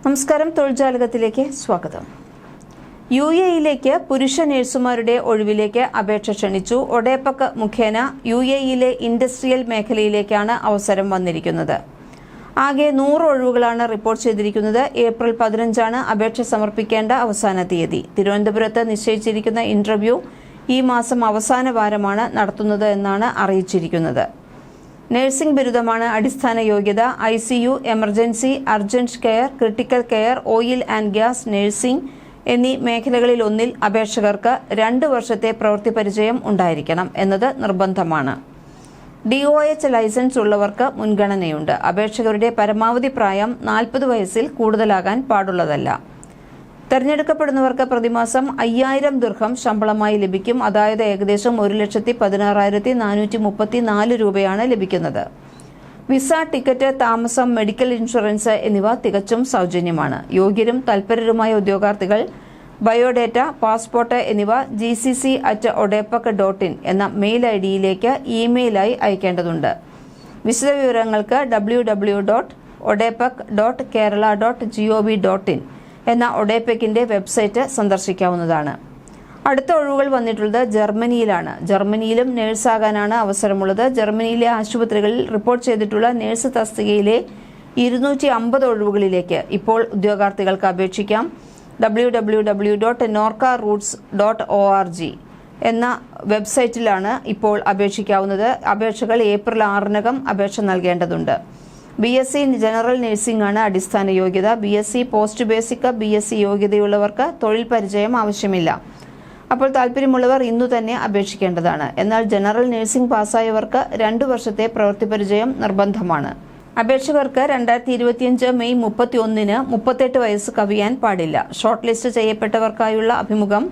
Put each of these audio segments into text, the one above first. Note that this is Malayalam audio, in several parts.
നമസ്കാരം, തൊഴിൽജാലകത്തിലേക്ക് സ്വാഗതം. UAE-യിലേക്ക് പുരുഷ നഴ്സുമാരുടെ ഒഴിവിലേക്ക് അപേക്ഷ ക്ഷണിച്ചു. ഒഡേപക് മുഖേന UAE-യിലെ ഇൻഡസ്ട്രിയൽ മേഖലയിലേക്കാണ് അവസരം വന്നിരിക്കുന്നത്. ആകെ 100 ഒഴിവുകളാണ് റിപ്പോർട്ട് ചെയ്തിരിക്കുന്നത്. ഏപ്രിൽ 15 അപേക്ഷ സമർപ്പിക്കേണ്ട അവസാന തീയതി. തിരുവനന്തപുരത്ത് നിശ്ചയിച്ചിരിക്കുന്ന ഇന്റർവ്യൂ ഈ മാസം അവസാന വാരമാണ് നടത്തുന്നത് എന്നാണ് അറിയിച്ചിരിക്കുന്നത്. നഴ്സിംഗ് ബിരുദമാണ് അടിസ്ഥാന യോഗ്യത. ICU, emergency, urgent care, critical care, oil and gas, nursing എന്നീ മേഖലകളിലൊന്നിൽ അപേക്ഷകർക്ക് 2 വർഷത്തെ പ്രവൃത്തി പരിചയം ഉണ്ടായിരിക്കണം എന്നത് നിർബന്ധമാണ്. DOH ലൈസൻസ് ഉള്ളവർക്ക് മുൻഗണനയുണ്ട്. അപേക്ഷകരുടെ പരമാവധി പ്രായം 40 വയസ്സിൽ കൂടുതലാകാൻ പാടുള്ളതല്ല. തെരഞ്ഞെടുക്കപ്പെടുന്നവർക്ക് പ്രതിമാസം 5000 ദിർഹം ശമ്പളമായി ലഭിക്കും. അതായത് ഏകദേശം 1,16,434 രൂപയാണ് ലഭിക്കുന്നത്. വിസ, ടിക്കറ്റ്, താമസം, മെഡിക്കൽ ഇൻഷുറൻസ് എന്നിവ തികച്ചും സൗജന്യമാണ്. യോഗ്യരും തൽപരരുമായ ഉദ്യോഗാർത്ഥികൾ ബയോഡേറ്റ, പാസ്പോർട്ട് എന്നിവ gcc@odepak.in എന്ന മെയിൽ ഐഡിയിലേക്ക് ഇമെയിലായി അയക്കേണ്ടതുണ്ട്. വിശദവിവരങ്ങൾക്ക് www.odepak.kerala.gov.in എന്ന ഒഡേപെക്കിന്റെ വെബ്സൈറ്റ് സന്ദർശിക്കാവുന്നതാണ്. അടുത്ത ഒഴിവുകൾ വന്നിട്ടുള്ളത് ജർമ്മനിയിലാണ്. ജർമ്മനിയിലും നഴ്സാകാനാണ് അവസരമുള്ളത്. ജർമ്മനിയിലെ ആശുപത്രികളിൽ റിപ്പോർട്ട് ചെയ്തിട്ടുള്ള നഴ്സ് തസ്തികയിലെ 250 ഒഴിവുകളിലേക്ക് ഇപ്പോൾ ഉദ്യോഗാർത്ഥികൾക്ക് അപേക്ഷിക്കാം. www.norcaroots.org എന്ന വെബ്സൈറ്റിലാണ് ഇപ്പോൾ അപേക്ഷിക്കാവുന്നത്. അപേക്ഷകൾ ഏപ്രിൽ 6 അപേക്ഷ നൽകേണ്ടതുണ്ട്. BSc ജനറൽ നഴ്സിംഗ് ആണ് അടിസ്ഥാന യോഗ്യത. BSc പോസ്റ്റ് ബേസിക്, BSc യോഗ്യതയുള്ളവർക്ക് തൊഴിൽ പരിചയം ആവശ്യമില്ല. അപ്പോൾ താല്പര്യമുള്ളവർ ഇന്നു തന്നെ അപേക്ഷിക്കേണ്ടതാണ്. എന്നാൽ ജനറൽ നഴ്സിംഗ് പാസ്സായവർക്ക് 2 വർഷത്തെ പ്രവൃത്തി പരിചയം നിർബന്ധമാണ്. അപേക്ഷകർക്ക് 2025 മെയ് 31 38 വയസ്സ് കവിയാൻ പാടില്ല. ഷോർട്ട് ലിസ്റ്റ് ചെയ്യപ്പെട്ടവർക്കായുള്ള അഭിമുഖം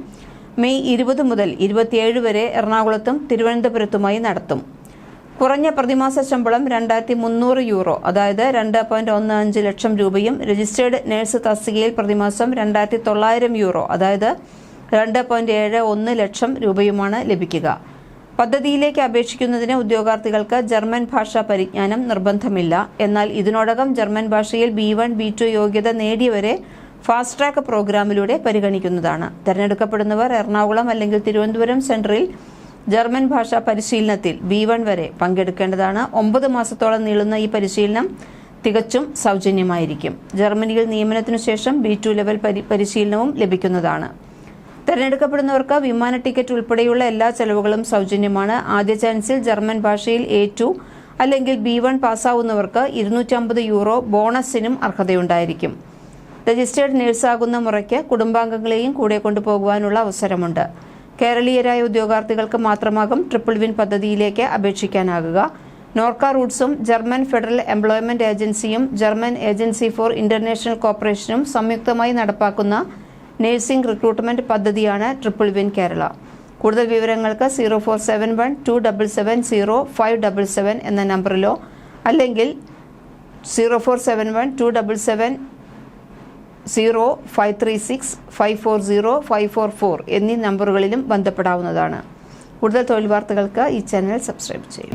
മെയ് 20 മുതൽ 27 വരെ എറണാകുളത്തും തിരുവനന്തപുരത്തുമായി നടത്തും. കുറഞ്ഞ പ്രതിമാസ ശമ്പളം 2300 യൂറോ, അതായത് 2.15 ലക്ഷം രൂപയും രജിസ്റ്റേർഡ് നഴ്സ് തസ്തികയിൽ പ്രതിമാസം 2900 യൂറോ, അതായത് 2.71 ലക്ഷം രൂപയുമാണ് ലഭിക്കുക. പദ്ധതിയിലേക്ക് അപേക്ഷിക്കുന്നതിന് ഉദ്യോഗാർത്ഥികൾക്ക് ജർമ്മൻ ഭാഷാ പരിജ്ഞാനം നിർബന്ധമില്ല. എന്നാൽ ഇതിനോടകം ജർമ്മൻ ഭാഷയിൽ B1, B2 യോഗ്യത നേടിയവരെ ഫാസ്റ്റ് ട്രാക്ക് പ്രോഗ്രാമിലൂടെ പരിഗണിക്കുന്നതാണ്. തെരഞ്ഞെടുക്കപ്പെടുന്നവർ എറണാകുളം അല്ലെങ്കിൽ തിരുവനന്തപുരം സെൻട്രൽ ജർമ്മൻ ഭാഷാ പരിശീലനത്തിൽ B1 വരെ പങ്കെടുക്കേണ്ടതാണ്. 9 മാസത്തോളം നീളുന്ന ഈ പരിശീലനം തികച്ചും സൗജന്യമായിരിക്കും. ജർമ്മനിയിൽ നിയമനത്തിനു ശേഷം B2 ലെവൽ പരിശീലനവും ലഭിക്കുന്നതാണ്. തെരഞ്ഞെടുക്കപ്പെടുന്നവർക്ക് വിമാന ടിക്കറ്റ് ഉൾപ്പെടെയുള്ള എല്ലാ ചെലവുകളും സൗജന്യമാണ്. ആദ്യ ചാൻസിൽ ജർമ്മൻ ഭാഷയിൽ A2 അല്ലെങ്കിൽ B1 പാസ്സാവുന്നവർക്ക് 250 യൂറോ ബോണസിനും അർഹതയുണ്ടായിരിക്കും. രജിസ്റ്റേർഡ് നഴ്സാകുന്ന മുറയ്ക്ക് കുടുംബാംഗങ്ങളെയും കൂടെ കൊണ്ടുപോകുവാനുള്ള അവസരമുണ്ട്. കേരളീയരായ ഉദ്യോഗാർത്ഥികൾക്ക് മാത്രമാകും ട്രിപ്പിൾ വിൻ പദ്ധതിയിലേക്ക് അപേക്ഷിക്കാനാകുക. നോർക്ക റൂട്ട്സും ജർമ്മൻ ഫെഡറൽ എംപ്ലോയ്മെന്റ് ഏജൻസിയും ജർമ്മൻ ഏജൻസി ഫോർ ഇന്റർനാഷണൽ കോർപ്പറേഷനും സംയുക്തമായി നടപ്പാക്കുന്ന നഴ്സിംഗ് റിക്രൂട്ട്മെന്റ് പദ്ധതിയാണ് ട്രിപ്പിൾ വിൻ കേരള. കൂടുതൽ വിവരങ്ങൾക്ക് 04712770 എന്ന നമ്പറിലോ അല്ലെങ്കിൽ 0471270536540544 എന്നീ നമ്പറുകളിലും ബന്ധപ്പെടാവുന്നതാണ്. കൂടുതൽ തൊഴിൽ വാർത്തകൾക്ക് ഈ ചാനൽ സബ്സ്ക്രൈബ് ചെയ്യൂ.